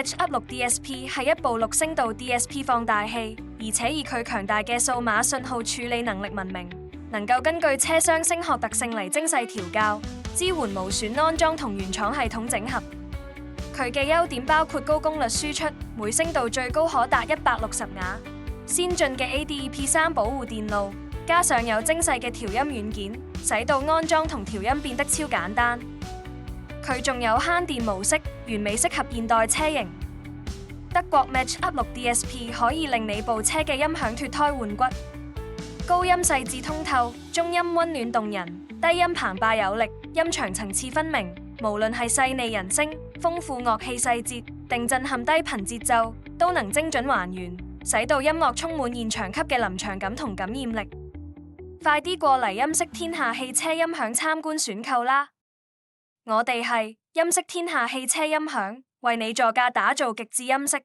Match Up 6 DSP 係一部6聲道 DSP 放大器，而且以佢強大嘅數碼信號處理能力聞名，能夠根據車廂聲學特性嚟精細調校，支援無損安裝同原廠系統整合。佢嘅優點包括高功率輸出，每聲道最高可達160瓦，先進嘅 ADEP3 保護電路，加上有精細嘅調音軟件，使到安裝同調音變得超簡單。佢仲有慳電模式，完美適合現代車型。德國 Match Up 6 DSP 可以令你部車嘅音響脫胎換骨，高音細緻通透，中音溫暖動人，低音澎湃有力，音場層次分明。無論係細膩人聲、豐富樂器細節，定震撼低頻節奏，都能精準還原，使到音樂充滿現場級嘅臨場感同感染力。快啲過嚟音色天下汽車音響參觀選購啦！我哋係音色天下汽車音響，為你座駕打造極致音色。